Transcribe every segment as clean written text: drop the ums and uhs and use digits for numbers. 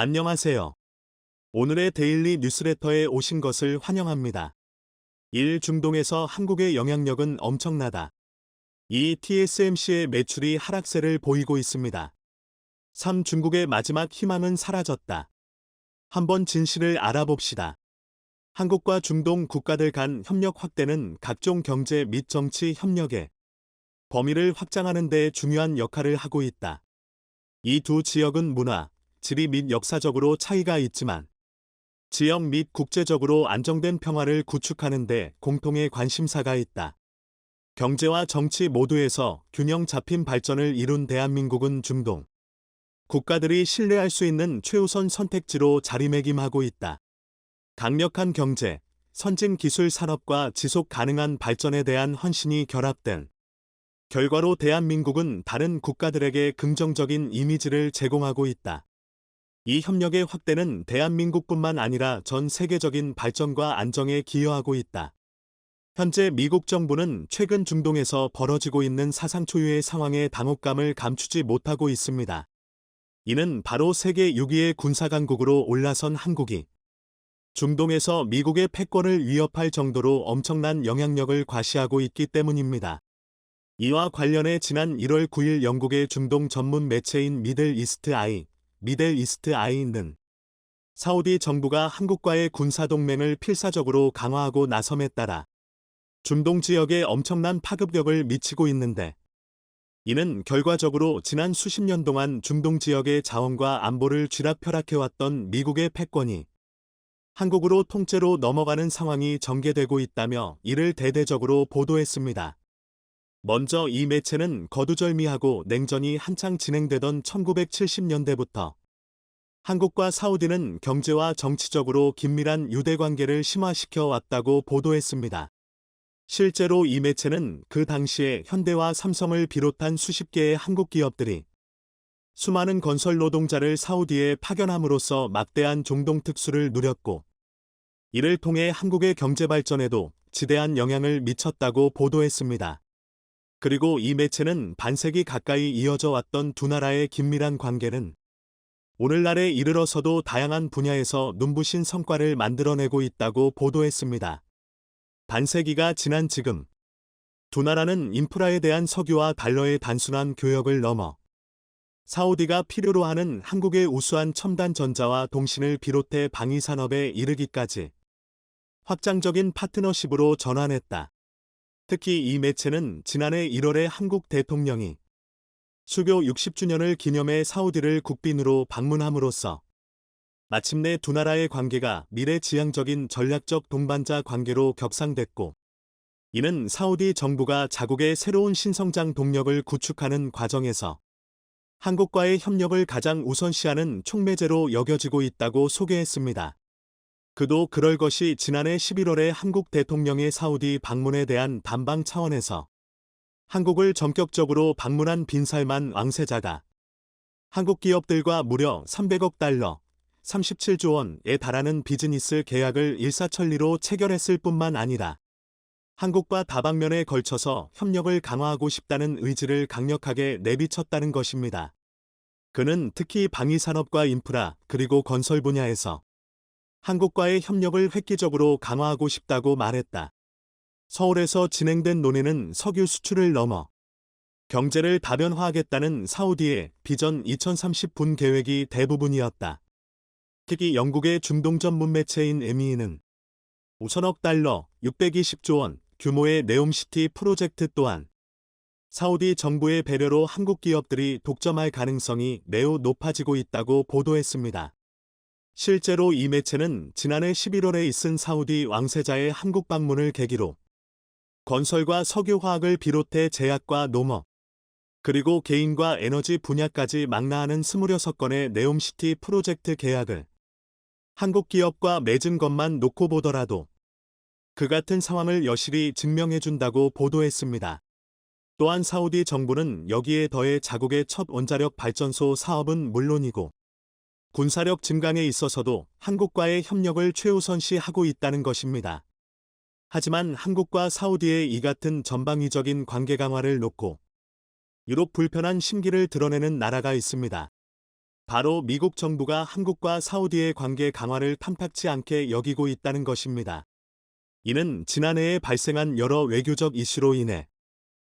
안녕하세요. 오늘의 데일리 뉴스레터에 오신 것을 환영합니다. 1. 중동에서 한국의 영향력은 엄청나다. 2. TSMC의 매출이 하락세를 보이고 있습니다. 3. 중국의 마지막 희망은 사라졌다. 한번 진실을 알아봅시다. 한국과 중동 국가들 간 협력 확대는 각종 경제 및 정치 협력의 범위를 확장하는 데 중요한 역할을 하고 있다. 이 두 지역은 문화, 지리 및 역사적으로 차이가 있지만 지역 및 국제적으로 안정된 평화를 구축하는 데 공통의 관심사가 있다. 경제와 정치 모두에서 균형 잡힌 발전을 이룬 대한민국은 중동 국가들이 신뢰할 수 있는 최우선 선택지로 자리매김하고 있다. 강력한 경제, 선진 기술 산업과 지속 가능한 발전에 대한 헌신이 결합된 결과로 대한민국은 다른 국가들에게 긍정적인 이미지를 제공하고 있다. 이 협력의 확대는 대한민국뿐만 아니라 전 세계적인 발전과 안정에 기여하고 있다. 현재 미국 정부는 최근 중동에서 벌어지고 있는 사상 초유의 상황에 당혹감을 감추지 못하고 있습니다. 이는 바로 세계 6위의 군사강국으로 올라선 한국이 중동에서 미국의 패권을 위협할 정도로 엄청난 영향력을 과시하고 있기 때문입니다. 이와 관련해 지난 1월 9일 영국의 중동 전문 매체인 미들 이스트 아이는 사우디 정부가 한국과의 군사동맹을 필사적으로 강화하고 나섬에 따라 중동 지역에 엄청난 파급력을 미치고 있는데 이는 결과적으로 지난 수십 년 동안 중동 지역의 자원과 안보를 쥐락펴락해왔던 미국의 패권이 한국으로 통째로 넘어가는 상황이 전개되고 있다며 이를 대대적으로 보도했습니다. 먼저 이 매체는 거두절미하고 냉전이 한창 진행되던 1970년대부터 한국과 사우디는 경제와 정치적으로 긴밀한 유대관계를 심화시켜 왔다고 보도했습니다. 실제로 이 매체는 그 당시에 현대와 삼성을 비롯한 수십 개의 한국 기업들이 수많은 건설 노동자를 사우디에 파견함으로써 막대한 중동 특수를 누렸고 이를 통해 한국의 경제 발전에도 지대한 영향을 미쳤다고 보도했습니다. 그리고 이 매체는 반세기 가까이 이어져 왔던 두 나라의 긴밀한 관계는 오늘날에 이르러서도 다양한 분야에서 눈부신 성과를 만들어내고 있다고 보도했습니다. 반세기가 지난 지금 두 나라는 인프라에 대한 석유와 달러의 단순한 교역을 넘어 사우디가 필요로 하는 한국의 우수한 첨단 전자와 통신을 비롯해 방위산업에 이르기까지 확장적인 파트너십으로 전환했다. 특히 이 매체는 지난해 1월에 한국 대통령이 수교 60주년을 기념해 사우디를 국빈으로 방문함으로써 마침내 두 나라의 관계가 미래지향적인 전략적 동반자 관계로 격상됐고 이는 사우디 정부가 자국의 새로운 신성장 동력을 구축하는 과정에서 한국과의 협력을 가장 우선시하는 촉매제로 여겨지고 있다고 소개했습니다. 그도 그럴 것이 지난해 11월에 한국 대통령의 사우디 방문에 대한 담방 차원에서 한국을 전격적으로 방문한 빈살만 왕세자가 한국 기업들과 무려 300억 달러, 37조 원에 달하는 비즈니스 계약을 일사천리로 체결했을 뿐만 아니라 한국과 다방면에 걸쳐서 협력을 강화하고 싶다는 의지를 강력하게 내비쳤다는 것입니다. 그는 특히 방위산업과 인프라 그리고 건설 분야에서 한국과의 협력을 획기적으로 강화하고 싶다고 말했다. 서울에서 진행된 논의는 석유 수출을 넘어 경제를 다변화하겠다는 사우디의 비전 2030분 계획이 대부분이었다. 특히 영국의 중동 전문 매체인 에미는 5천억 달러, 620조 원 규모의 네옴시티 프로젝트 또한 사우디 정부의 배려로 한국 기업들이 독점할 가능성이 매우 높아지고 있다고 보도했습니다. 실제로 이 매체는 지난해 11월에 있은 사우디 왕세자의 한국 방문을 계기로 건설과 석유화학을 비롯해 제약과 농업, 그리고 개인과 에너지 분야까지 망라하는 26건의 네옴시티 프로젝트 계약을 한국 기업과 맺은 것만 놓고 보더라도 그 같은 상황을 여실히 증명해준다고 보도했습니다. 또한 사우디 정부는 여기에 더해 자국의 첫 원자력 발전소 사업은 물론이고 군사력 증강에 있어서도 한국과의 협력을 최우선시하고 있다는 것입니다. 하지만 한국과 사우디의 이 같은 전방위적인 관계 강화를 놓고 유독 불편한 심기를 드러내는 나라가 있습니다. 바로 미국 정부가 한국과 사우디의 관계 강화를 탐탁치 않게 여기고 있다는 것입니다. 이는 지난해에 발생한 여러 외교적 이슈로 인해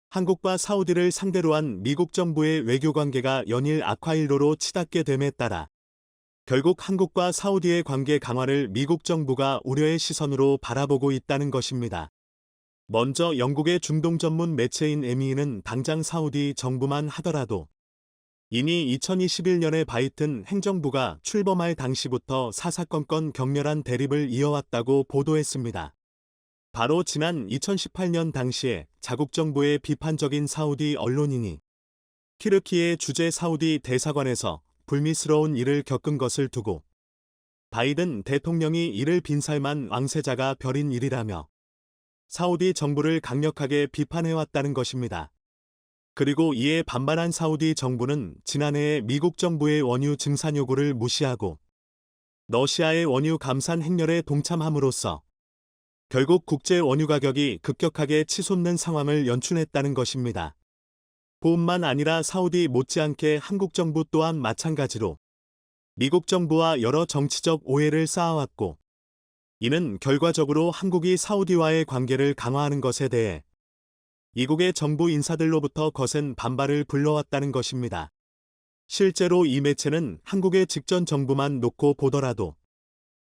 한국과 사우디를 상대로 한 미국 정부의 외교 관계가 연일 악화일로로 치닫게 됨에 따라 결국 한국과 사우디의 관계 강화를 미국 정부가 우려의 시선으로 바라보고 있다는 것입니다. 먼저 영국의 중동 전문 매체인 ME는 당장 사우디 정부만 하더라도 이미 2021년에 바이든 행정부가 출범할 당시부터 사사건건 격렬한 대립을 이어왔다고 보도했습니다. 바로 지난 2018년 당시에 자국 정부의 비판적인 사우디 언론인이 키르키의 주재 사우디 대사관에서 불미스러운 일을 겪은 것을 두고 바이든 대통령이 이를 빈살만 왕세자가 벌인 일이라며 사우디 정부를 강력하게 비판해왔다는 것입니다. 그리고 이에 반발한 사우디 정부는 지난해에 미국 정부의 원유 증산 요구를 무시하고 러시아의 원유 감산 행렬에 동참함으로써 결국 국제 원유 가격이 급격하게 치솟는 상황을 연출했다는 것입니다. 뿐만 아니라 사우디 못지않게 한국 정부 또한 마찬가지로 미국 정부와 여러 정치적 오해를 쌓아왔고 이는 결과적으로 한국이 사우디와의 관계를 강화하는 것에 대해 이국의 정부 인사들로부터 거센 반발을 불러왔다는 것입니다. 실제로 이 매체는 한국의 직전 정부만 놓고 보더라도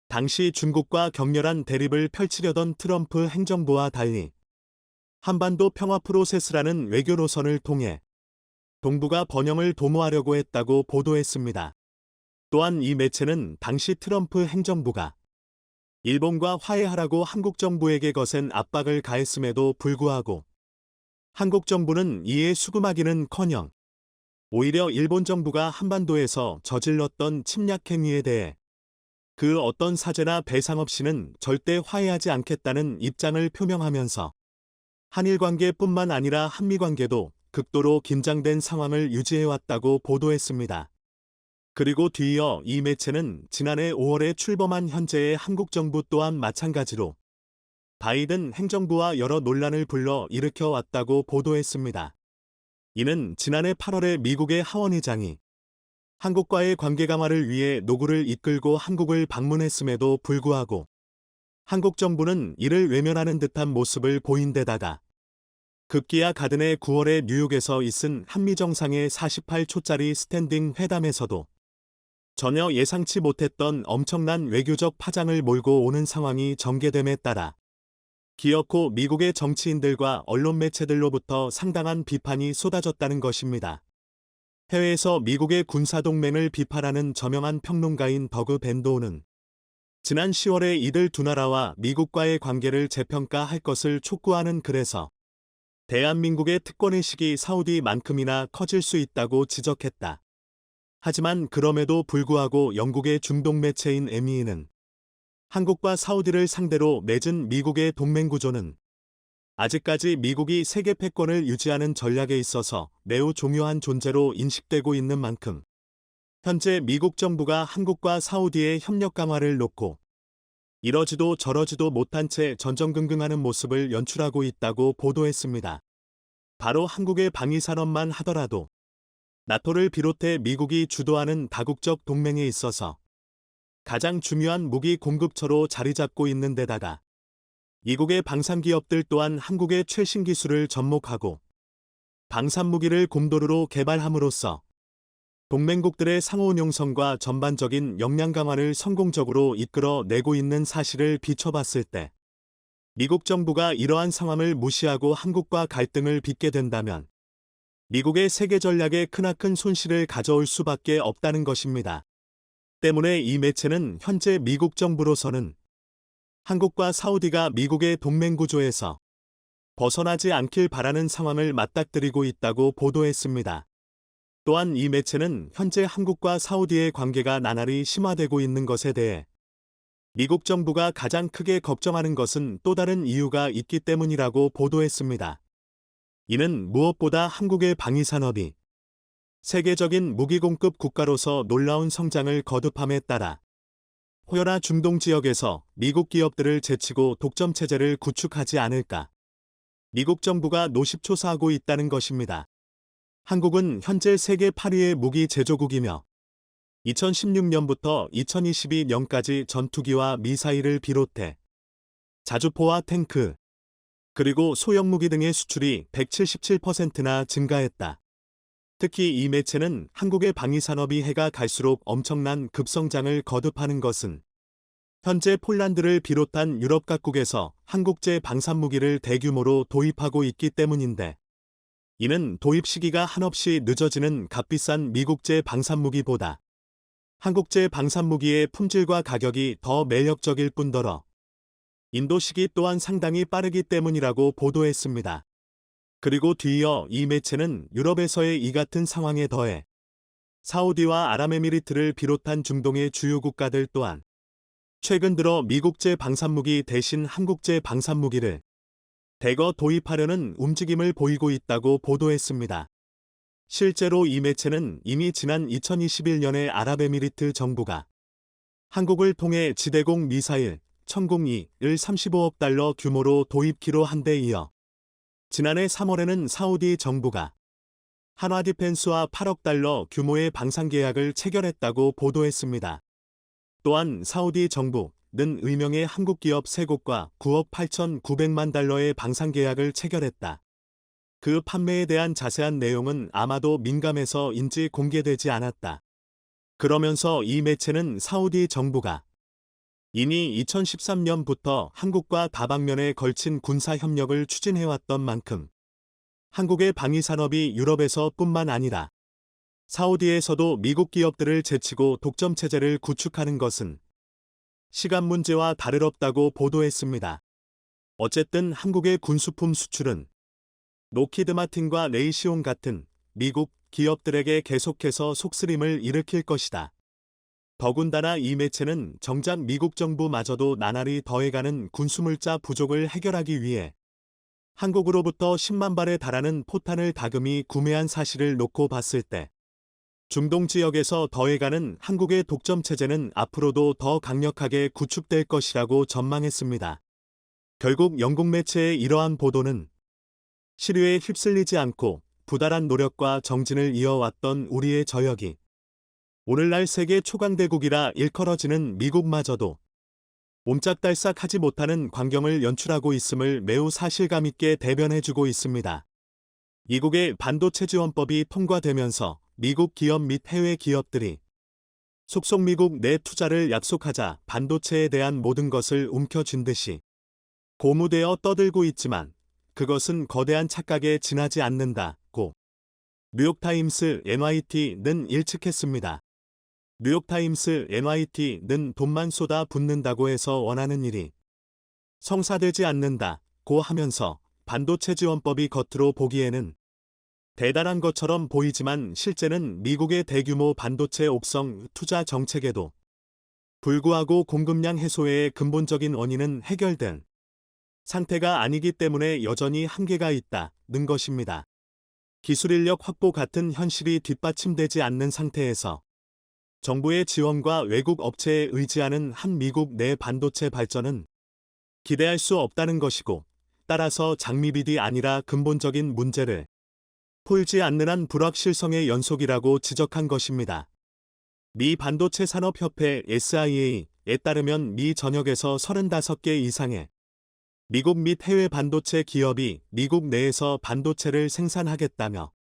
당시 중국과 격렬한 대립을 펼치려던 트럼프 행정부와 달리 한반도 평화 프로세스라는 외교 노선을 통해 동북아 번영을 도모하려고 했다고 보도했습니다. 또한 이 매체는 당시 트럼프 행정부가 일본과 화해하라고 한국 정부에게 거센 압박을 가했음에도 불구하고 한국 정부는 이에 수긍하기는커녕 오히려 일본 정부가 한반도에서 저질렀던 침략 행위에 대해 그 어떤 사죄나 배상 없이는 절대 화해하지 않겠다는 입장을 표명하면서 한일 관계뿐만 아니라 한미 관계도 극도로 긴장된 상황을 유지해왔다고 보도했습니다. 그리고 뒤이어 이 매체는 지난해 5월에 출범한 현재의 한국 정부 또한 마찬가지로 바이든 행정부와 여러 논란을 불러 일으켜왔다고 보도했습니다. 이는 지난해 8월에 미국의 하원 의장이 한국과의 관계 강화를 위해 노구를 이끌고 한국을 방문했음에도 불구하고 한국 정부는 이를 외면하는 듯한 모습을 보인 데다가 급기야 가든해 9월에 뉴욕에서 있은 한미 정상의 48초짜리 스탠딩 회담에서도 전혀 예상치 못했던 엄청난 외교적 파장을 몰고 오는 상황이 전개됨에 따라 기어코 미국의 정치인들과 언론 매체들로부터 상당한 비판이 쏟아졌다는 것입니다. 해외에서 미국의 군사동맹을 비판하는 저명한 평론가인 더그 벤도우는 지난 10월에 이들 두 나라와 미국과의 관계를 재평가할 것을 촉구하는 글에서 대한민국의 특권의식이 사우디만큼이나 커질 수 있다고 지적했다. 하지만 그럼에도 불구하고 영국의 중동 매체인 ME는 한국과 사우디를 상대로 맺은 미국의 동맹구조는 아직까지 미국이 세계 패권을 유지하는 전략에 있어서 매우 중요한 존재로 인식되고 있는 만큼 현재 미국 정부가 한국과 사우디의 협력 강화를 놓고 이러지도 저러지도 못한 채 전전긍긍하는 모습을 연출하고 있다고 보도했습니다. 바로 한국의 방위산업만 하더라도 나토를 비롯해 미국이 주도하는 다국적 동맹에 있어서 가장 중요한 무기 공급처로 자리 잡고 있는 데다가 이국의 방산기업들 또한 한국의 최신 기술을 접목하고 방산무기를 곰도르로 개발함으로써 동맹국들의 상호운용성과 전반적인 역량 강화를 성공적으로 이끌어내고 있는 사실을 비춰봤을 때 미국 정부가 이러한 상황을 무시하고 한국과 갈등을 빚게 된다면 미국의 세계 전략에 크나큰 손실을 가져올 수밖에 없다는 것입니다. 때문에 이 매체는 현재 미국 정부로서는 한국과 사우디가 미국의 동맹구조에서 벗어나지 않길 바라는 상황을 맞닥뜨리고 있다고 보도했습니다. 또한 이 매체는 현재 한국과 사우디의 관계가 나날이 심화되고 있는 것에 대해 미국 정부가 가장 크게 걱정하는 것은 또 다른 이유가 있기 때문이라고 보도했습니다. 이는 무엇보다 한국의 방위산업이 세계적인 무기공급 국가로서 놀라운 성장을 거듭함에 따라 호연화 중동 지역에서 미국 기업들을 제치고 독점 체제를 구축하지 않을까 미국 정부가 노심초사하고 있다는 것입니다. 한국은 현재 세계 8위의 무기 제조국이며 2016년부터 2022년까지 전투기와 미사일을 비롯해 자주포와 탱크, 그리고 소형무기 등의 수출이 177%나 증가했다. 특히 이 매체는 한국의 방위산업이 해가 갈수록 엄청난 급성장을 거듭하는 것은 현재 폴란드를 비롯한 유럽 각국에서 한국제 방산무기를 대규모로 도입하고 있기 때문인데, 이는 도입 시기가 한없이 늦어지는 값비싼 미국제 방산무기보다 한국제 방산무기의 품질과 가격이 더 매력적일 뿐더러 인도 시기 또한 상당히 빠르기 때문이라고 보도했습니다. 그리고 뒤이어 이 매체는 유럽에서의 이 같은 상황에 더해 사우디와 아랍에미리트를 비롯한 중동의 주요 국가들 또한 최근 들어 미국제 방산무기 대신 한국제 방산무기를 대거 도입하려는 움직임을 보이고 있다고 보도했습니다. 실제로 이 매체는 이미 지난 2021년에 아랍에미리트 정부가 한국을 통해 지대공 미사일 천공이를 35억 달러 규모로 도입키로 한 데 이어 지난해 3월에는 사우디 정부가 한화디펜스와 8억 달러 규모의 방산 계약을 체결했다고 보도했습니다. 또한 사우디 정부는 의명의 한국 기업 3곳과 9억 8,900만 달러의 방산 계약을 체결했다. 그 판매에 대한 자세한 내용은 아마도 민감해서인지 공개되지 않았다. 그러면서 이 매체는 사우디 정부가 이미 2013년부터 한국과 다방면에 걸친 군사협력을 추진해왔던 만큼 한국의 방위산업이 유럽에서 뿐만 아니라 사우디에서도 미국 기업들을 제치고 독점체제를 구축하는 것은 시간 문제와 다를 없다고 보도했습니다. 어쨌든 한국의 군수품 수출은 로키드 마틴과 레이시온 같은 미국 기업들에게 계속해서 속쓰림을 일으킬 것이다. 더군다나 이 매체는 정작 미국 정부마저도 나날이 더해가는 군수물자 부족을 해결하기 위해 한국으로부터 10만 발에 달하는 포탄을 다금히 구매한 사실을 놓고 봤을 때 중동 지역에서 더해가는 한국의 독점 체제는 앞으로도 더 강력하게 구축될 것이라고 전망했습니다. 결국 영국 매체의 이러한 보도는 시류에 휩쓸리지 않고 부단한 노력과 정진을 이어왔던 우리의 저력이 오늘날 세계 초강대국이라 일컬어지는 미국마저도 옴짝달싹하지 못하는 광경을 연출하고 있음을 매우 사실감 있게 대변해주고 있습니다. 미국의 반도체 지원법이 통과되면서 미국 기업 및 해외 기업들이 속속 미국 내 투자를 약속하자 반도체에 대한 모든 것을 움켜쥔 듯이 고무되어 떠들고 있지만 그것은 거대한 착각에 지나지 않는다고 뉴욕타임스 NYT는 일측했습니다. 뉴욕타임스 NYT는 돈만 쏟아 붓는다고 해서 원하는 일이 성사되지 않는다고 하면서 반도체 지원법이 겉으로 보기에는 대단한 것처럼 보이지만 실제는 미국의 대규모 반도체 옥성 투자 정책에도 불구하고 공급량 해소의 근본적인 원인은 해결된 상태가 아니기 때문에 여전히 한계가 있다는 것입니다. 기술 인력 확보 같은 현실이 뒷받침되지 않는 상태에서 정부의 지원과 외국 업체에 의지하는 한 미국 내 반도체 발전은 기대할 수 없다는 것이고, 따라서 장미빛이 아니라 근본적인 문제를 풀지 않는 한 불확실성의 연속이라고 지적한 것입니다. 미 반도체 산업협회 SIA에 따르면 미 전역에서 35개 이상의 미국 및 해외 반도체 기업이 미국 내에서 반도체를 생산하겠다며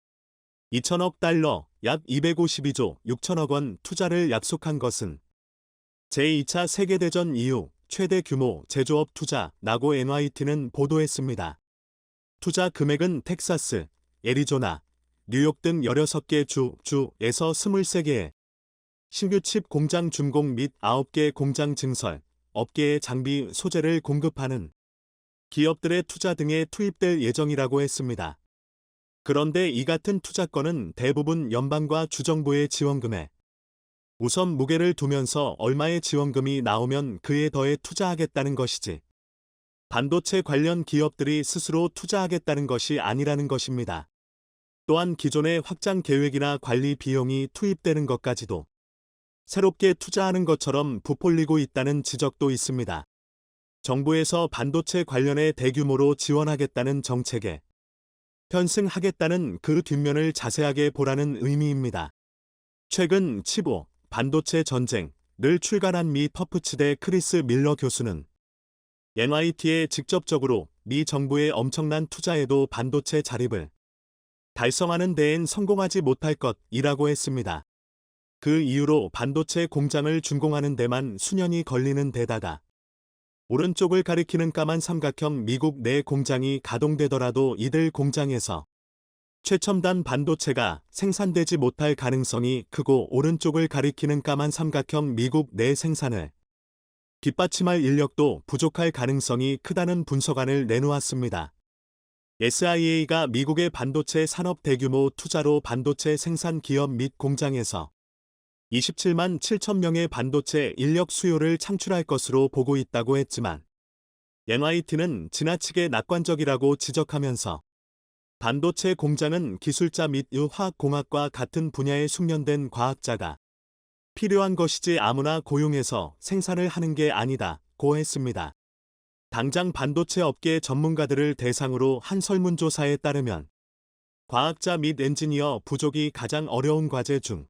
2천억 달러, 약 252조 6천억 원 투자를 약속한 것은 제2차 세계대전 이후 최대 규모 제조업 투자라고 NYT는 보도했습니다. 투자 금액은 텍사스, 애리조나, 뉴욕 등 16개 주에서 23개의 신규 칩 공장 준공 및 9개 공장 증설, 업계의 장비 소재를 공급하는 기업들의 투자 등에 투입될 예정이라고 했습니다. 그런데 이 같은 투자건은 대부분 연방과 주정부의 지원금에 우선 무게를 두면서 얼마의 지원금이 나오면 그에 더해 투자하겠다는 것이지 반도체 관련 기업들이 스스로 투자하겠다는 것이 아니라는 것입니다. 또한 기존의 확장 계획이나 관리 비용이 투입되는 것까지도 새롭게 투자하는 것처럼 부풀리고 있다는 지적도 있습니다. 정부에서 반도체 관련해 대규모로 지원하겠다는 정책에 편승하겠다는 그 뒷면을 자세하게 보라는 의미입니다. 최근 칩5 반도체 전쟁을 출간한 미 터프츠대 크리스 밀러 교수는 NYT에 직접적으로 미 정부의 엄청난 투자에도 반도체 자립을 달성하는 데엔 성공하지 못할 것이라고 했습니다. 그 이유로 반도체 공장을 준공하는 데만 수년이 걸리는 데다가 오른쪽을 가리키는 까만 삼각형 미국 내 공장이 가동되더라도 이들 공장에서 최첨단 반도체가 생산되지 못할 가능성이 크고 오른쪽을 가리키는 까만 삼각형 미국 내 생산을 뒷받침할 인력도 부족할 가능성이 크다는 분석안을 내놓았습니다. SIA가 미국의 반도체 산업 대규모 투자로 반도체 생산 기업 및 공장에서 27만 7천 명의 반도체 인력 수요를 창출할 것으로 보고 있다고 했지만 NYT는 지나치게 낙관적이라고 지적하면서 반도체 공장은 기술자 및 화학공학과 같은 분야에 숙련된 과학자가 필요한 것이지 아무나 고용해서 생산을 하는 게 아니다고 했습니다. 당장 반도체 업계 전문가들을 대상으로 한 설문조사에 따르면 과학자 및 엔지니어 부족이 가장 어려운 과제 중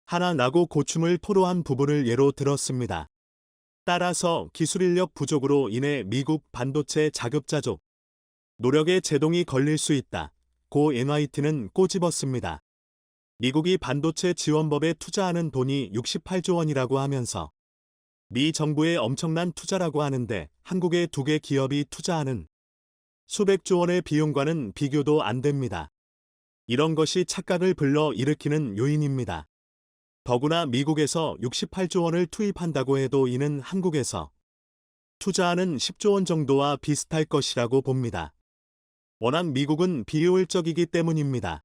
하나라고 고충을 토로한 부분을 예로 들었습니다. 따라서 기술 인력 부족으로 인해 미국 반도체 자급자족 노력에 제동이 걸릴 수 있다. 고 NYT는 꼬집었습니다. 미국이 반도체 지원법에 투자하는 돈이 68조 원이라고 하면서 미 정부의 엄청난 투자라고 하는데 한국의 2개 기업이 투자하는 수백조 원의 비용과는 비교도 안 됩니다. 이런 것이 착각을 불러 일으키는 요인입니다. 더구나 미국에서 68조 원을 투입한다고 해도 이는 한국에서 투자하는 10조 원 정도와 비슷할 것이라고 봅니다. 워낙 미국은 비효율적이기 때문입니다.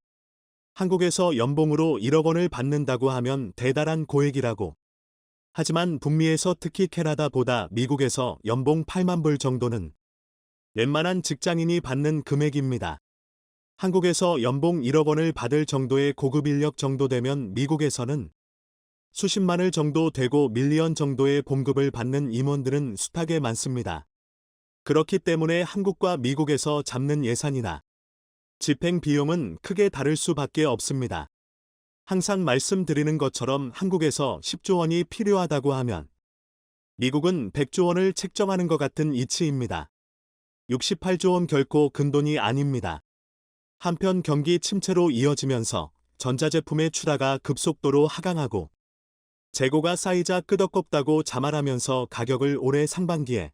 한국에서 연봉으로 1억 원을 받는다고 하면 대단한 고액이라고. 하지만 북미에서 특히 캐나다보다 미국에서 연봉 8만 불 정도는 웬만한 직장인이 받는 금액입니다. 한국에서 연봉 1억 원을 받을 정도의 고급 인력 정도 되면 미국에서는 수십만을 정도 되고 밀리언 정도의 봉급을 받는 임원들은 숱하게 많습니다. 그렇기 때문에 한국과 미국에서 잡는 예산이나 집행 비용은 크게 다를 수밖에 없습니다. 항상 말씀드리는 것처럼 한국에서 10조 원이 필요하다고 하면 미국은 100조 원을 책정하는 것 같은 이치입니다. 68조 원 결코 큰돈이 아닙니다. 한편 경기 침체로 이어지면서 전자제품의 출하가 급속도로 하강하고 재고가 쌓이자 끄덕겁다고 자말하면서 가격을 올해 상반기에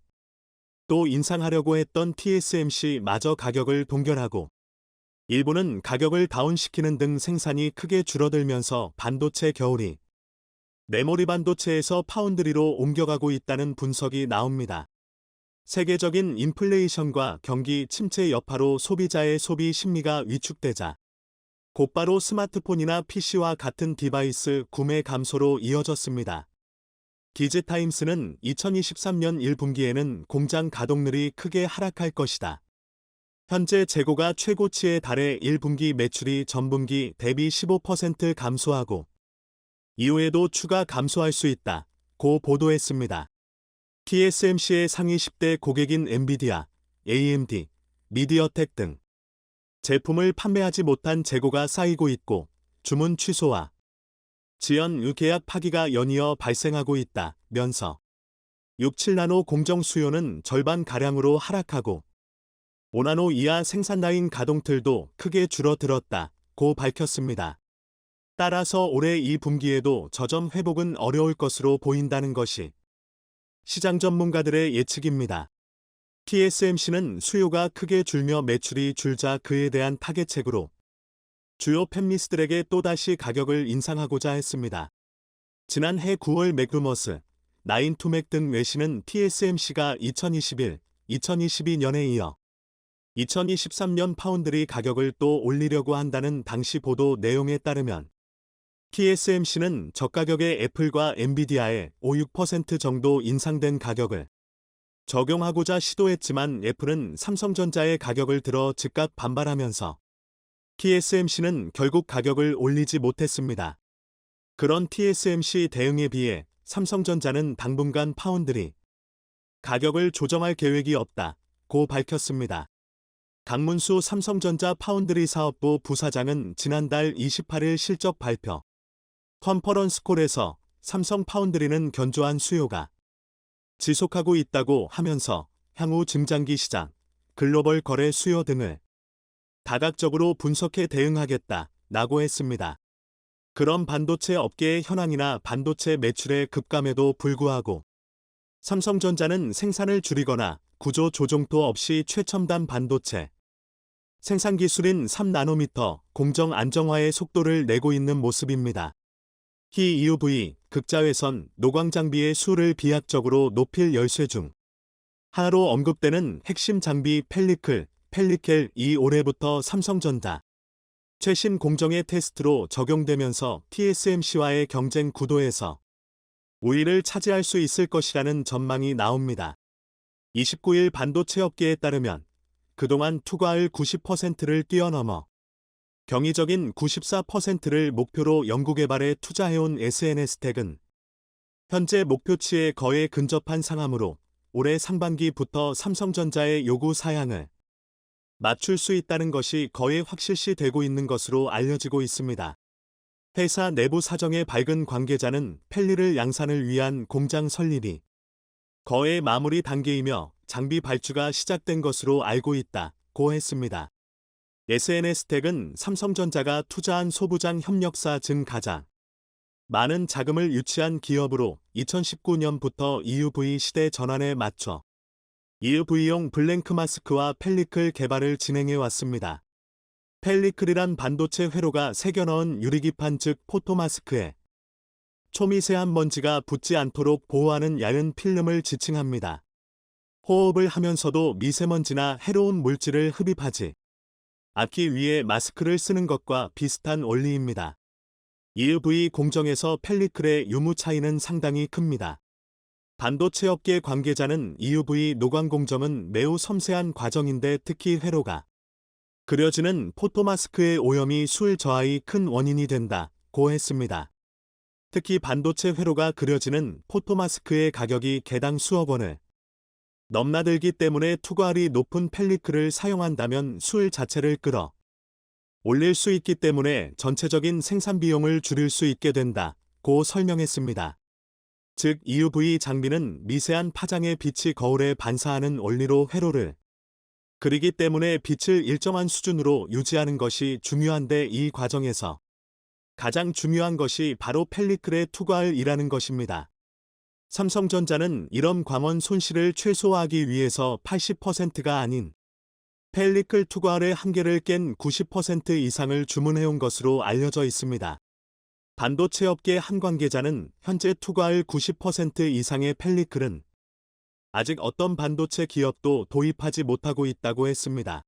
또 인상하려고 했던 TSMC마저 가격을 동결하고 일부는 가격을 다운시키는 등 생산이 크게 줄어들면서 반도체 겨울이 메모리 반도체에서 파운드리로 옮겨가고 있다는 분석이 나옵니다. 세계적인 인플레이션과 경기 침체 여파로 소비자의 소비 심리가 위축되자 곧바로 스마트폰이나 PC와 같은 디바이스 구매 감소로 이어졌습니다. 디지타임스는 2023년 1분기에는 공장 가동률이 크게 하락할 것이다. 현재 재고가 최고치에 달해 1분기 매출이 전분기 대비 15% 감소하고 이후에도 추가 감소할 수 있다. 고 보도했습니다. TSMC의 상위 10대 고객인 엔비디아, AMD, 미디어텍 등 제품을 판매하지 못한 재고가 쌓이고 있고 주문 취소와 지연 계약 파기가 연이어 발생하고 있다면서 6, 7나노 공정 수요는 절반가량으로 하락하고 5나노 이하 생산 라인 가동틀도 크게 줄어들었다고 밝혔습니다. 따라서 올해 2분기에도 저점 회복은 어려울 것으로 보인다는 것이 시장 전문가들의 예측입니다. TSMC는 수요가 크게 줄며 매출이 줄자 그에 대한 타겟책으로 주요 팹리스들에게 또다시 가격을 인상하고자 했습니다. 지난해 9월 맥루머스, 나인투맥 등 외신은 TSMC가 2021, 2022년에 이어 2023년 파운드리 가격을 또 올리려고 한다는 당시 보도 내용에 따르면 TSMC는 저가격의 애플과 엔비디아에 5~6% 정도 인상된 가격을 적용하고자 시도했지만 애플은 삼성전자의 가격을 들어 즉각 반발하면서 TSMC는 결국 가격을 올리지 못했습니다. 그런 TSMC 대응에 비해 삼성전자는 당분간 파운드리 가격을 조정할 계획이 없다고 밝혔습니다. 강문수 삼성전자 파운드리 사업부 부사장은 지난달 28일 실적 발표 컨퍼런스콜에서 삼성 파운드리는 견조한 수요가 지속하고 있다고 하면서 향후 증장기 시장, 글로벌 거래 수요 등을 다각적으로 분석해 대응하겠다라고 했습니다. 그런 반도체 업계의 현황이나 반도체 매출의 급감에도 불구하고 삼성전자는 생산을 줄이거나 구조 조정도 없이 최첨단 반도체 생산 기술인 3나노미터 공정 안정화의 속도를 내고 있는 모습입니다. 히 EUV, 극자외선, 노광 장비의 수를 비약적으로 높일 열쇠 중 하나로 언급되는 핵심 장비 펠리켈이 올해부터 삼성전자 최신 공정의 테스트로 적용되면서 TSMC와의 경쟁 구도에서 우위를 차지할 수 있을 것이라는 전망이 나옵니다. 29일 반도체 업계에 따르면 그동안 투과율 90%를 뛰어넘어 경이적인 94%를 목표로 연구개발에 투자해온 SNS텍은 현재 목표치에 거의 근접한 상황으로 올해 상반기부터 삼성전자의 요구 사양을 맞출 수 있다는 것이 거의 확실시되고 있는 것으로 알려지고 있습니다. 회사 내부 사정의 밝은 관계자는 펠리를 양산을 위한 공장 설립이 거의 마무리 단계이며 장비 발주가 시작된 것으로 알고 있다고 했습니다. SNS텍은 삼성전자가 투자한 소부장 협력사 중 가장 많은 자금을 유치한 기업으로 2019년부터 EUV 시대 전환에 맞춰 EUV용 블랭크 마스크와 펠리클 개발을 진행해 왔습니다. 펠리클이란 반도체 회로가 새겨 넣은 유리기판 즉 포토마스크에 초미세한 먼지가 붙지 않도록 보호하는 얇은 필름을 지칭합니다. 호흡을 하면서도 미세먼지나 해로운 물질을 흡입하지 않기 위해 마스크를 쓰는 것과 비슷한 원리입니다. EUV 공정에서 펠리클의 유무 차이는 상당히 큽니다. 반도체 업계 관계자는 EUV 노광 공정은 매우 섬세한 과정인데 특히 회로가 그려지는 포토마스크의 오염이 술 저하의 큰 원인이 된다고 했습니다. 특히 반도체 회로가 그려지는 포토마스크의 가격이 개당 수억 원을 넘나들기 때문에 투과율이 높은 펠리클을 사용한다면 술 자체를 끌어 올릴 수 있기 때문에 전체적인 생산 비용을 줄일 수 있게 된다고 설명했습니다. 즉 EUV 장비는 미세한 파장의 빛이 거울에 반사하는 원리로 회로를 그리기 때문에 빛을 일정한 수준으로 유지하는 것이 중요한데 이 과정에서 가장 중요한 것이 바로 펠리클의 투과율이라는 것입니다. 삼성전자는 이런 광원 손실을 최소화하기 위해서 80%가 아닌 펠리클 투과율의 한계를 깬 90% 이상을 주문해온 것으로 알려져 있습니다. 반도체 업계 한 관계자는 현재 투과율 90% 이상의 펠리클은 아직 어떤 반도체 기업도 도입하지 못하고 있다고 했습니다.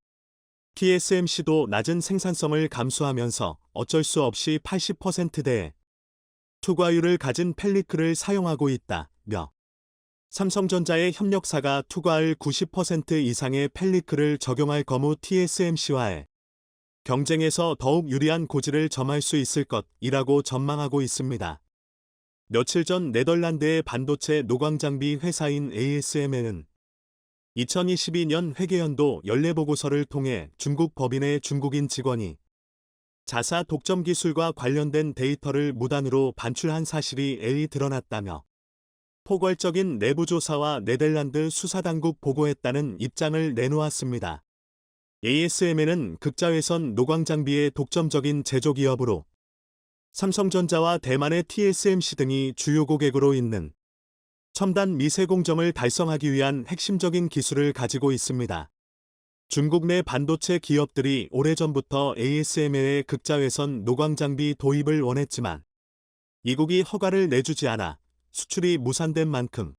TSMC도 낮은 생산성을 감수하면서 어쩔 수 없이 80%대의 투과율을 가진 펠리클을 사용하고 있다며 삼성전자의 협력사가 투과율 90% 이상의 펠리클을 적용할 경우 TSMC와의 경쟁에서 더욱 유리한 고지를 점할 수 있을 것이라고 전망하고 있습니다. 며칠 전 네덜란드의 반도체 노광장비 회사인 ASML은 2022년 회계연도 연례보고서를 통해 중국 법인의 중국인 직원이 자사 독점 기술과 관련된 데이터를 무단으로 반출한 사실이 드러났다며 포괄적인 내부 조사와 네덜란드 수사당국 보고했다는 입장을 내놓았습니다. ASML은 극자외선 노광장비의 독점적인 제조기업으로 삼성전자와 대만의 TSMC 등이 주요 고객으로 있는 첨단 미세 공정을 달성하기 위한 핵심적인 기술을 가지고 있습니다. 중국 내 반도체 기업들이 오래전부터 ASML의 극자외선 노광장비 도입을 원했지만 이국이 허가를 내주지 않아 수출이 무산된 만큼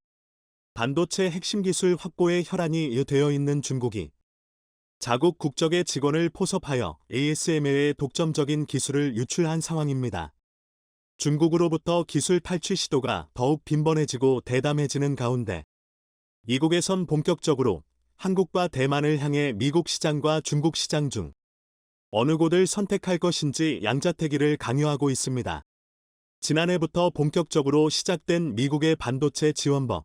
반도체 핵심 기술 확보에 혈안이 되어 있는 중국이 자국 국적의 직원을 포섭하여 ASML의 독점적인 기술을 유출한 상황입니다. 중국으로부터 기술 탈취 시도가 더욱 빈번해지고 대담해지는 가운데 이국에선 본격적으로 한국과 대만을 향해 미국 시장과 중국 시장 중 어느 곳을 선택할 것인지 양자택일을 강요하고 있습니다. 지난해부터 본격적으로 시작된 미국의 반도체 지원법.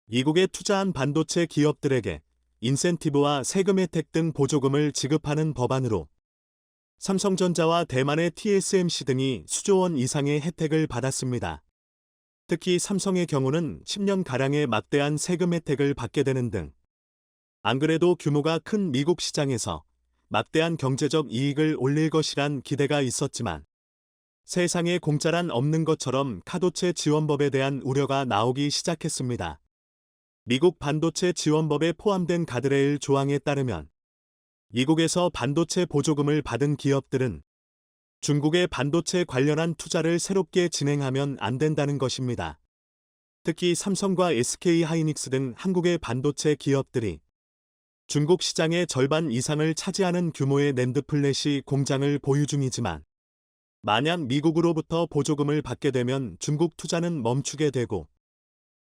미국에 투자한 반도체 기업들에게 인센티브와 세금 혜택 등 보조금을 지급하는 법안으로 삼성전자와 대만의 TSMC 등이 수조 원 이상의 혜택을 받았습니다. 특히 삼성의 경우는 10년가량의 막대한 세금 혜택을 받게 되는 등 안 그래도 규모가 큰 미국 시장에서 막대한 경제적 이익을 올릴 것이란 기대가 있었지만 세상에 공짜란 없는 것처럼 카도체 지원법에 대한 우려가 나오기 시작했습니다. 미국 반도체 지원법에 포함된 가드레일 조항에 따르면 미국에서 반도체 보조금을 받은 기업들은 중국의 반도체 관련한 투자를 새롭게 진행하면 안 된다는 것입니다. 특히 삼성과 SK하이닉스 등 한국의 반도체 기업들이 중국 시장의 절반 이상을 차지하는 규모의 낸드 플래시 공장을 보유 중이지만 만약 미국으로부터 보조금을 받게 되면 중국 투자는 멈추게 되고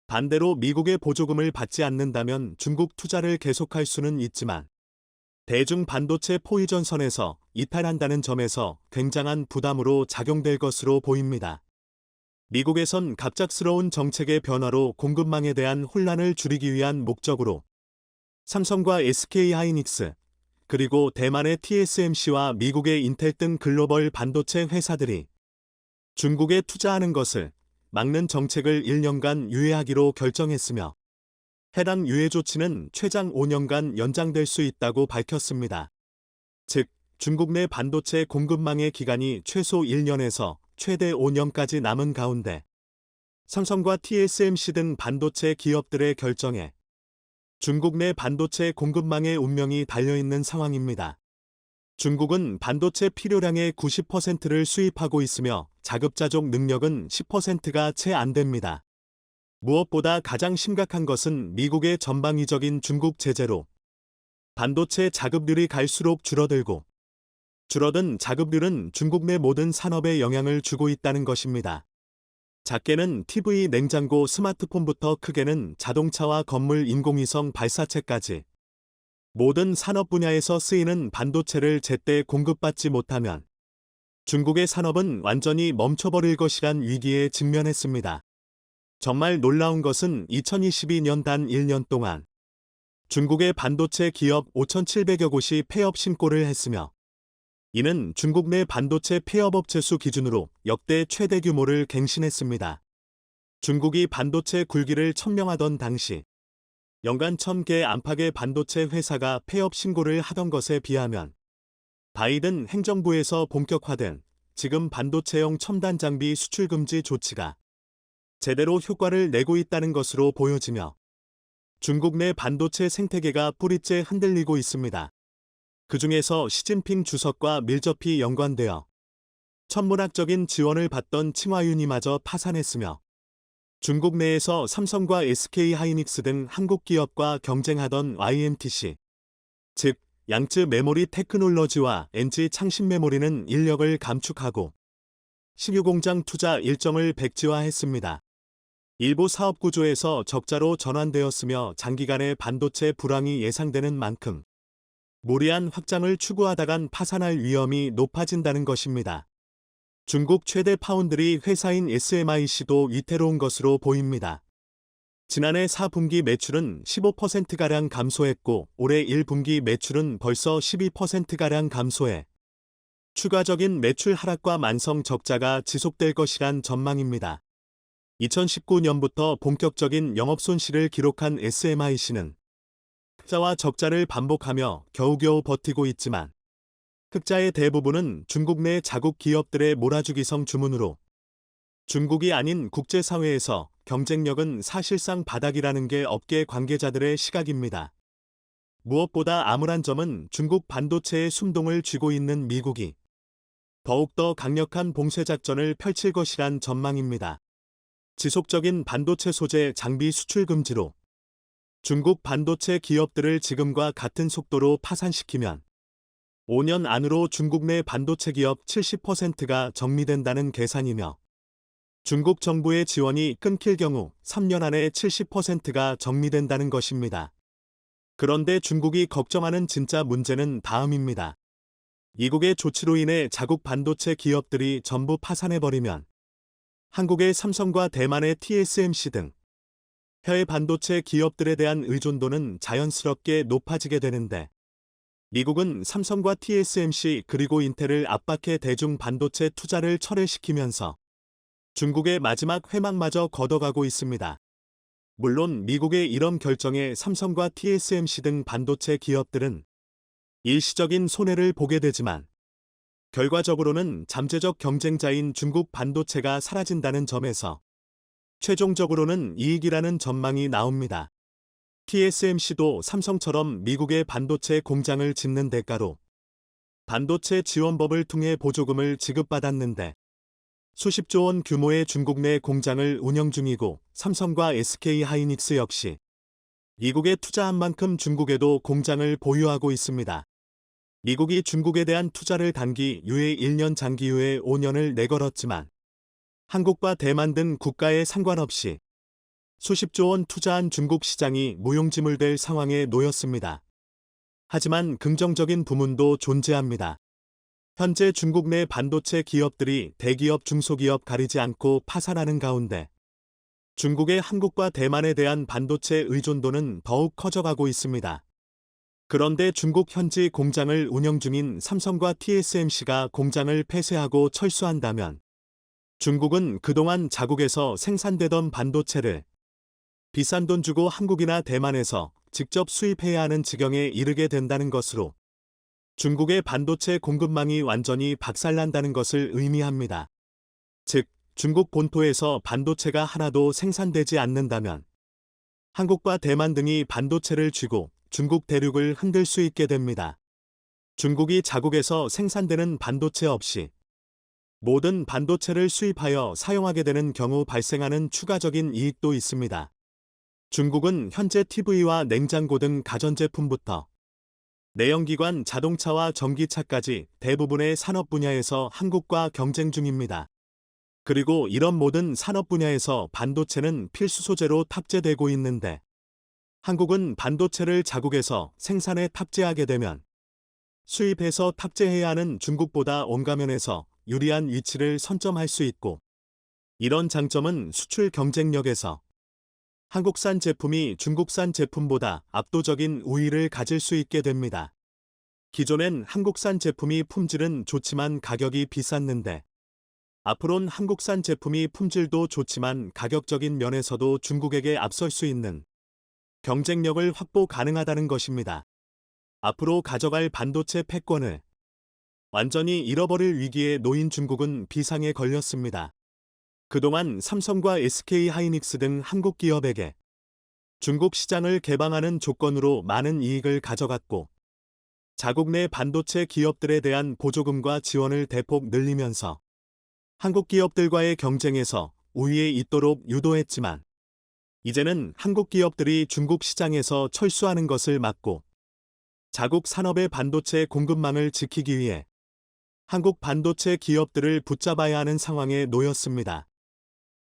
반대로 미국의 보조금을 받지 않는다면 중국 투자를 계속할 수는 있지만 대중 반도체 포위전선에서 이탈한다는 점에서 굉장한 부담으로 작용될 것으로 보입니다. 미국에선 갑작스러운 정책의 변화로 공급망에 대한 혼란을 줄이기 위한 목적으로 삼성과 SK하이닉스, 그리고 대만의 TSMC와 미국의 인텔 등 글로벌 반도체 회사들이 중국에 투자하는 것을 막는 정책을 1년간 유예하기로 결정했으며 해당 유예 조치는 최장 5년간 연장될 수 있다고 밝혔습니다. 즉, 중국 내 반도체 공급망의 기간이 최소 1년에서 최대 5년까지 남은 가운데 삼성과 TSMC 등 반도체 기업들의 결정에 중국 내 반도체 공급망의 운명이 달려있는 상황입니다. 중국은 반도체 필요량의 90%를 수입하고 있으며 자급자족 능력은 10%가 채 안 됩니다. 무엇보다 가장 심각한 것은 미국의 전방위적인 중국 제재로 반도체 자급률이 갈수록 줄어들고 줄어든 자급률은 중국 내 모든 산업에 영향을 주고 있다는 것입니다. 작게는 TV, 냉장고, 스마트폰부터 크게는 자동차와 건물, 인공위성 발사체까지 모든 산업 분야에서 쓰이는 반도체를 제때 공급받지 못하면 중국의 산업은 완전히 멈춰버릴 것이란 위기에 직면했습니다. 정말 놀라운 것은 2022년 단 1년 동안 중국의 반도체 기업 5,700여 곳이 폐업 신고를 했으며 이는 중국 내 반도체 폐업업체 수 기준으로 역대 최대 규모를 갱신했습니다. 중국이 반도체 굴기를 천명하던 당시 연간 1,000개 안팎의 반도체 회사가 폐업 신고를 하던 것에 비하면 바이든 행정부에서 본격화된 지금 반도체용 첨단 장비 수출 금지 조치가 제대로 효과를 내고 있다는 것으로 보여지며 중국 내 반도체 생태계가 뿌리째 흔들리고 있습니다. 그 중에서 시진핑 주석과 밀접히 연관되어 천문학적인 지원을 받던 칭화윤이마저 파산했으며 중국 내에서 삼성과 SK하이닉스 등 한국 기업과 경쟁하던 YMTC, 즉 양쯔 메모리 테크놀로지와 NG 창신 메모리는 인력을 감축하고 신규 공장 투자 일정을 백지화했습니다. 일부 사업 구조에서 적자로 전환되었으며 장기간의 반도체 불황이 예상되는 만큼 무리한 확장을 추구하다간 파산할 위험이 높아진다는 것입니다. 중국 최대 파운드리 회사인 SMIC도 위태로운 것으로 보입니다. 지난해 4분기 매출은 15%가량 감소했고 올해 1분기 매출은 벌써 12%가량 감소해 추가적인 매출 하락과 만성 적자가 지속될 것이란 전망입니다. 2019년부터 본격적인 영업 손실을 기록한 SMIC는 흑자와 적자를 반복하며 겨우겨우 버티고 있지만 흑자의 대부분은 중국 내 자국 기업들의 몰아주기성 주문으로 중국이 아닌 국제사회에서 경쟁력은 사실상 바닥이라는 게 업계 관계자들의 시각입니다. 무엇보다 암울한 점은 중국 반도체의 숨동을 쥐고 있는 미국이 더욱더 강력한 봉쇄작전을 펼칠 것이란 전망입니다. 지속적인 반도체 소재 장비 수출 금지로 중국 반도체 기업들을 지금과 같은 속도로 파산시키면 5년 안으로 중국 내 반도체 기업 70%가 정리된다는 계산이며 중국 정부의 지원이 끊길 경우 3년 안에 70%가 정리된다는 것입니다. 그런데 중국이 걱정하는 진짜 문제는 다음입니다. 미국의 조치로 인해 자국 반도체 기업들이 전부 파산해버리면 한국의 삼성과 대만의 TSMC 등 해외 반도체 기업들에 대한 의존도는 자연스럽게 높아지게 되는데 미국은 삼성과 TSMC 그리고 인텔을 압박해 대중 반도체 투자를 철회시키면서 중국의 마지막 회막마저 걷어가고 있습니다. 물론 미국의 이런 결정에 삼성과 TSMC 등 반도체 기업들은 일시적인 손해를 보게 되지만 결과적으로는 잠재적 경쟁자인 중국 반도체가 사라진다는 점에서 최종적으로는 이익이라는 전망이 나옵니다. TSMC도 삼성처럼 미국의 반도체 공장을 짓는 대가로 반도체 지원법을 통해 보조금을 지급받았는데 수십조 원 규모의 중국 내 공장을 운영 중이고 삼성과 SK하이닉스 역시 미국에 투자한 만큼 중국에도 공장을 보유하고 있습니다. 미국이 중국에 대한 투자를 단기 유예 1년 장기 유예 5년을 내걸었지만 한국과 대만 등 국가에 상관없이 수십조 원 투자한 중국 시장이 무용지물될 상황에 놓였습니다. 하지만 긍정적인 부문도 존재합니다. 현재 중국 내 반도체 기업들이 대기업 중소기업 가리지 않고 파산하는 가운데 중국의 한국과 대만에 대한 반도체 의존도는 더욱 커져가고 있습니다. 그런데 중국 현지 공장을 운영 중인 삼성과 TSMC가 공장을 폐쇄하고 철수한다면 중국은 그동안 자국에서 생산되던 반도체를 비싼 돈 주고 한국이나 대만에서 직접 수입해야 하는 지경에 이르게 된다는 것으로 중국의 반도체 공급망이 완전히 박살난다는 것을 의미합니다. 즉, 중국 본토에서 반도체가 하나도 생산되지 않는다면 한국과 대만 등이 반도체를 쥐고 중국 대륙을 흔들 수 있게 됩니다. 중국이 자국에서 생산되는 반도체 없이 모든 반도체를 수입하여 사용하게 되는 경우 발생하는 추가적인 이익도 있습니다. 중국은 현재 TV와 냉장고 등 가전제품부터 내연기관 자동차와 전기차까지 대부분의 산업 분야에서 한국과 경쟁 중입니다. 그리고 이런 모든 산업 분야에서 반도체는 필수 소재로 탑재되고 있는데 한국은 반도체를 자국에서 생산에 탑재하게 되면 수입해서 탑재해야 하는 중국보다 온갖 면에서 유리한 위치를 선점할 수 있고 이런 장점은 수출 경쟁력에서 한국산 제품이 중국산 제품보다 압도적인 우위를 가질 수 있게 됩니다. 기존엔 한국산 제품이 품질은 좋지만 가격이 비쌌는데 앞으론 한국산 제품이 품질도 좋지만 가격적인 면에서도 중국에게 앞설 수 있는 경쟁력을 확보 가능하다는 것입니다. 앞으로 가져갈 반도체 패권을 완전히 잃어버릴 위기에 놓인 중국은 비상에 걸렸습니다. 그동안 삼성과 SK하이닉스 등 한국 기업에게 중국 시장을 개방하는 조건으로 많은 이익을 가져갔고 자국 내 반도체 기업들에 대한 보조금과 지원을 대폭 늘리면서 한국 기업들과의 경쟁에서 우위에 있도록 유도했지만 이제는 한국 기업들이 중국 시장에서 철수하는 것을 막고 자국 산업의 반도체 공급망을 지키기 위해 한국 반도체 기업들을 붙잡아야 하는 상황에 놓였습니다.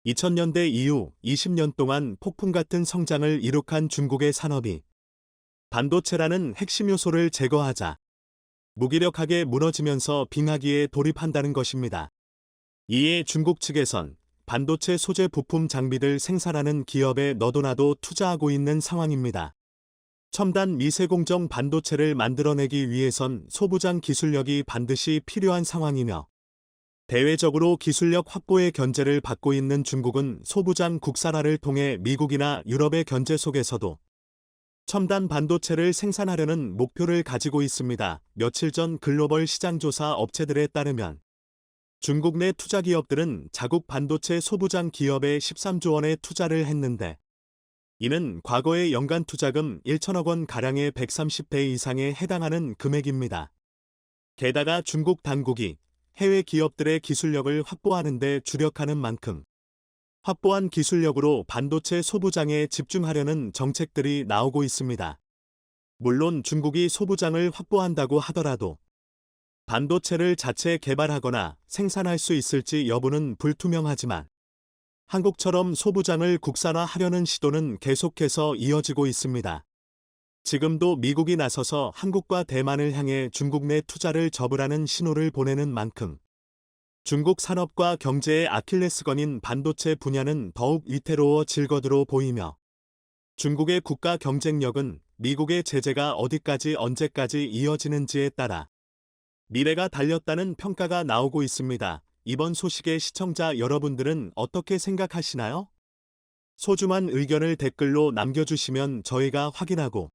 2000년대 이후 20년 동안 폭풍 같은 성장을 이룩한 중국의 산업이 반도체라는 핵심 요소를 제거하자 무기력하게 무너지면서 빙하기에 돌입한다는 것입니다. 이에 중국 측에선 반도체 소재 부품 장비들 생산하는 기업에 너도나도 투자하고 있는 상황입니다. 첨단 미세공정 반도체를 만들어내기 위해선 소부장 기술력이 반드시 필요한 상황이며 대외적으로 기술력 확보의 견제를 받고 있는 중국은 소부장 국산화를 통해 미국이나 유럽의 견제 속에서도 첨단 반도체를 생산하려는 목표를 가지고 있습니다. 며칠 전 글로벌 시장조사 업체들에 따르면 중국 내 투자기업들은 자국 반도체 소부장 기업에 13조 원의 투자를 했는데 이는 과거의 연간 투자금 1천억 원 가량의 130배 이상에 해당하는 금액입니다. 게다가 중국 당국이 해외 기업들의 기술력을 확보하는 데 주력하는 만큼 확보한 기술력으로 반도체 소부장에 집중하려는 정책들이 나오고 있습니다. 물론 중국이 소부장을 확보한다고 하더라도 반도체를 자체 개발하거나 생산할 수 있을지 여부는 불투명하지만 한국처럼 소부장을 국산화하려는 시도는 계속해서 이어지고 있습니다. 지금도 미국이 나서서 한국과 대만을 향해 중국 내 투자를 접으라는 신호를 보내는 만큼 중국 산업과 경제의 아킬레스건인 반도체 분야는 더욱 위태로워질 것으로 보이며 중국의 국가 경쟁력은 미국의 제재가 어디까지 언제까지 이어지는지에 따라 미래가 달렸다는 평가가 나오고 있습니다. 이번 소식의 시청자 여러분들은 어떻게 생각하시나요? 소중한 의견을 댓글로 남겨주시면 저희가 확인하고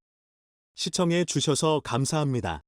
시청해 주셔서 감사합니다.